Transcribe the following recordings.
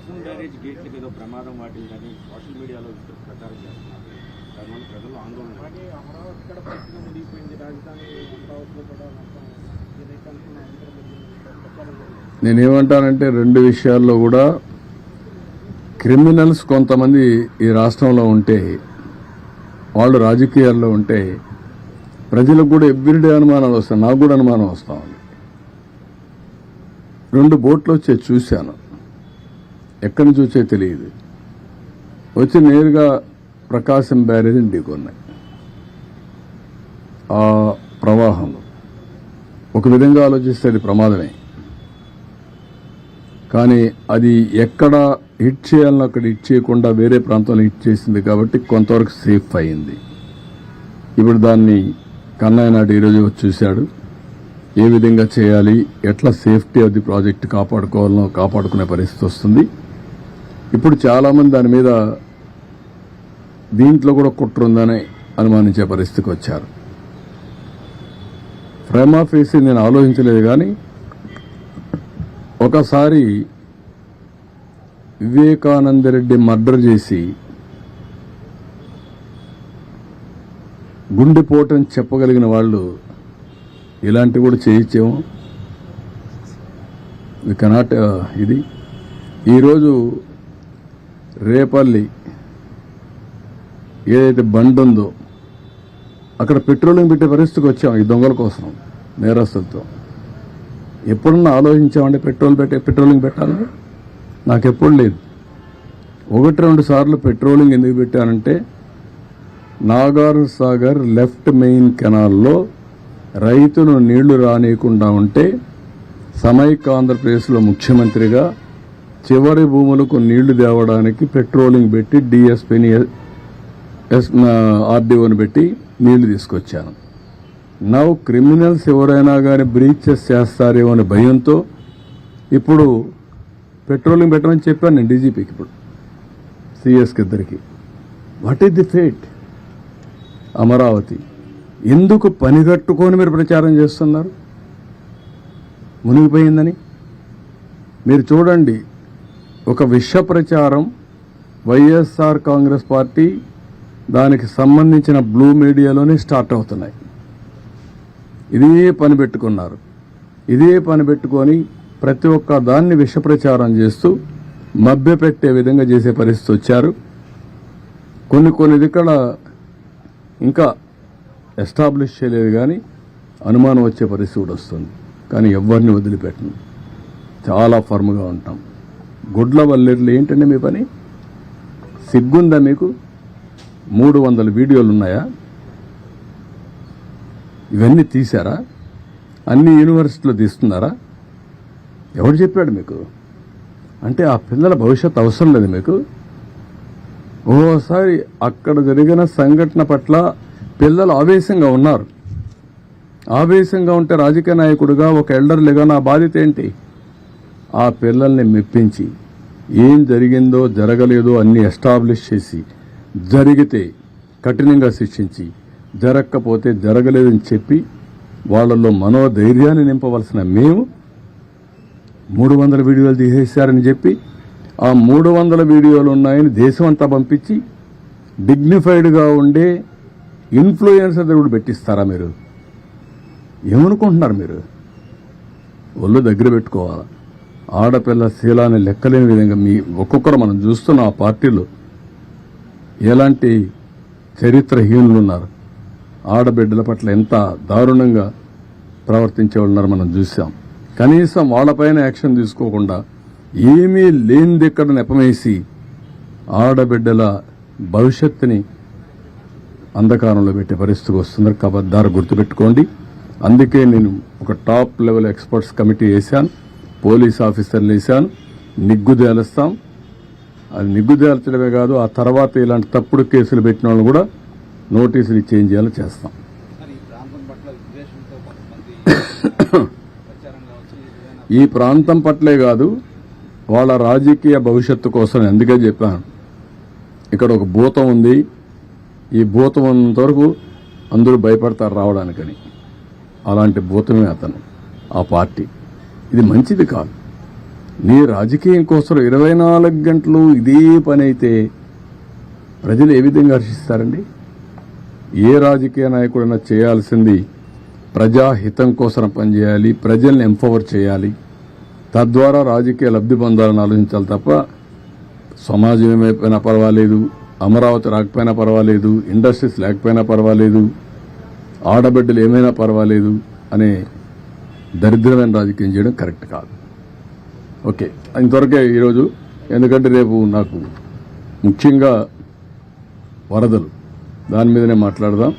ప్రకాశం barrage గేట్లకు ఏదో ప్రమాదం వాటిల్లని social మీడియాలో విస్తృత ప్రచారం చేస్తున్నారు. దానివల్ల ప్రజలు ఆందోళన. అమరావతి కూడా పూర్తిగా మునిగిపోయింది, రాజధాని అమరావతిలో కూడా నేనేమంటానంటే రెండు విషయాల్లో కూడా క్రిమినల్స్ కొంతమంది ఈ రాష్ట్రంలో ఉంటే, వాళ్ళు రాజకీయాల్లో ఉంటే ప్రజలకు కూడా ఎవ్రీడే అనుమానాలు వస్తాయి. నాకు కూడా అనుమానం వస్తా ఉంది. 2 బోట్లు వచ్చే చూశాను, ఎక్కడి నుంచి వచ్చే తెలియదు, వచ్చి నేరుగా ప్రకాశం బ్యారేజ్ని ఢీకొన్నాయి. ఆ ప్రవాహంలో ఒక విధంగా ఆలోచిస్తే అది ప్రమాదమే, కానీ అది ఎక్కడ హిట్ చేయాలని అక్కడ హిట్ చేయకుండా వేరే ప్రాంతంలో హిట్ చేసింది కాబట్టి కొంతవరకు సేఫ్ అయింది. ఇప్పుడు దాన్ని కన్నయ్య నాయుడు ఈరోజు చూశాడు, ఏ విధంగా చేయాలి, ఎట్లా సేఫ్టీ ఆఫ్ ది ప్రాజెక్ట్ కాపాడుకోవాలనో కాపాడుకునే పరిస్థితి వస్తుంది. ఇప్పుడు చాలామంది దాని మీద దీంట్లో కూడా కుట్ర ఉందని అనుమానించే పరిస్థితికి వచ్చారు. ప్రేమ ఫేసి నేను ఆలోచించలేదు, కానీ ఒకసారి వివేకానంద రెడ్డి మర్డర్ చేసి గుండెపోటని చెప్పగలిగిన వాళ్ళు ఇలాంటివి కూడా చేయొచ్చేమో. వి కెనాట్ ఇది. ఈరోజు రేపల్లి ఏదైతే బండ్ ఉందో అక్కడ పెట్రోలింగ్ పెట్టే పరిస్థితికి వచ్చాం ఈ దొంగల కోసం, నేరస్తులతో. ఎప్పుడన్నా ఆలోచించామంటే పెట్రోలింగ్ పెట్టాలని? నాకెప్పుడు లేదు. 1-2 సార్లు పెట్రోలింగ్ ఎందుకు పెట్టానంటే, నాగార్జున సాగర్ లెఫ్ట్ మెయిన్ కెనాల్లో రైతులు నీళ్లు రానియకుండా ఉంటే సమైక్య ఆంధ్రప్రదేశ్లో ముఖ్యమంత్రిగా చివరి భూములకు నీళ్లు తేవడానికి పెట్రోలింగ్ పెట్టి డిఎస్పీని ఆర్డీఓని పెట్టి నీళ్లు తీసుకొచ్చాను. నౌ క్రిమినల్స్ ఎవరైనా కానీ బ్రీచెస్ చేస్తారేమో అనే భయంతో ఇప్పుడు పెట్రోలింగ్ పెట్టమని చెప్పాను నేను డీజీపీకి, ఇప్పుడు సిఎస్కి ఇద్దరికి. What is the fate? Amaravati ఎందుకు పనిగట్టుకొని మీరు ప్రచారం చేస్తున్నారు మునిగిపోయిందని? మీరు చూడండి, ఒక విష ప్రచారం వైఎస్ఆర్ కాంగ్రెస్ పార్టీ దానికి సంబంధించిన బ్లూ మీడియాలోనే స్టార్ట్ అవుతున్నాయి. ఇదే పని పెట్టుకున్నారు. ఇదే పని పెట్టుకొని ప్రతి ఒక్క దాన్ని విష ప్రచారం చేస్తూ మభ్యపెట్టే విధంగా చేసే పరిస్థితి వచ్చారు. కొన్ని ఇక్కడ ఇంకా ఎస్టాబ్లిష్ చేయలేదు, కానీ అనుమానం వచ్చే పరిస్థితి కూడా వస్తుంది. కానీ ఎవరిని వదిలిపెట్టను, చాలా ఫర్మ్గా ఉంటాం. గుడ్ల వల్లేర్లు ఏంటంటే మీ పని? సిగ్గుందా మీకు? 300 వీడియోలు ఉన్నాయా? ఇవన్నీ తీశారా? అన్ని యూనివర్సిటీలో తీస్తున్నారా? ఎవరు చెప్పాడు మీకు? అంటే ఆ పిల్లల భవిష్యత్తు అవసరం లేదు మీకు? ఓసారి అక్కడ జరిగిన సంఘటన పట్ల పిల్లలు ఆవేశంగా ఉన్నారు. ఆవేశంగా ఉంటే రాజకీయ నాయకుడిగా, ఒక ఎల్డర్లుగా నా బాధ్యత ఏంటి? ఆ పిల్లల్ని మెప్పించి ఏం జరిగిందో జరగలేదో అన్ని ఎస్టాబ్లిష్ చేసి, జరిగితే కఠినంగా శిక్షించి, జరగకపోతే జరగలేదని చెప్పి వాళ్ళల్లో మనోధైర్యాన్ని నింపవలసిన మేము 300 వీడియోలు తీసేశారని చెప్పి ఆ 300 వీడియోలు ఉన్నాయని దేశం అంతా పంపించి డిగ్నిఫైడ్గా ఉండే ఇన్ఫ్లుయెన్సర్ కూడా పెట్టిస్తారా మీరు? ఏమనుకుంటున్నారు మీరు? ఒళ్ళు దగ్గర పెట్టుకోవాలా. ఆడపిల్ల శీలాన్ని లెక్కలేని విధంగా మీ ఒక్కొక్కరు మనం చూస్తున్న ఆ పార్టీలో ఎలాంటి చరిత్రహీనులు ఉన్నారు. ఆడబిడ్డల పట్ల ఎంత దారుణంగా ప్రవర్తించే వాళ్ళున్నారు మనం చూసాం. కనీసం వాళ్ళపైన యాక్షన్ తీసుకోకుండా ఏమీ లేనిది ఇక్కడ నెపమేసి ఆడబిడ్డల భవిష్యత్తుని అంధకారంలో పెట్టే పరిస్థితికి వస్తున్నారు. కబద్దారు గుర్తుపెట్టుకోండి. అందుకే నేను ఒక టాప్ లెవెల్ ఎక్స్పర్ట్స్ కమిటీ వేశాను, పోలీస్ ఆఫీసర్లు వేశాను. నిగ్గుదేలుస్తాం. అది నిగ్గుదేల్చడమే కాదు, ఆ తర్వాత ఇలాంటి తప్పుడు కేసులు పెట్టిన వాళ్ళు కూడా నోటీసులు చేంజ్ చేయాలో చేస్తాం. ఈ ప్రాంతం పట్లే కాదు, వాళ్ళ రాజకీయ భవిష్యత్తు కోసం అందుకే చెప్పాను. ఇక్కడ ఒక భూతం ఉంది, ఈ భూతం ఉన్నంత వరకు అందరూ భయపడతారు రావడానికని. అలాంటి భూతమే అతను, ఆ పార్టీ. ఇది మంచిది కాదు. నీ రాజకీయం కోసం 24 గంటలు ఇదే పని అయితే ప్రజలు ఏ విధంగా హర్షిస్తారండి? ఏ రాజకీయ నాయకుడైనా చేయాల్సింది ప్రజాహితం కోసం పనిచేయాలి, ప్రజల్ని ఎంపవర్ చేయాలి, తద్వారా రాజకీయ లబ్ధి పొందాలని ఆలోచించాలి తప్ప సమాజం ఏమైపోయినా పర్వాలేదు, అమరావతి రాకపోయినా పర్వాలేదు, ఇండస్ట్రీస్ లేకపోయినా పర్వాలేదు, ఆడబిడ్డలు ఏమైనా పర్వాలేదు అనే దరిద్రమైన రాజకీయం చేయడం కరెక్ట్ కాదు. ఓకే, ఇంతవరకే ఈరోజు. ఎందుకంటే రేపు నాకు ముఖ్యంగా వరదలు దాని మీదనే మాట్లాడదాం.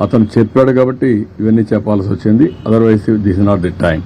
అతను చెప్పాడు కాబట్టి ఇవన్నీ చెప్పాల్సి వచ్చింది. Otherwise this is not the time.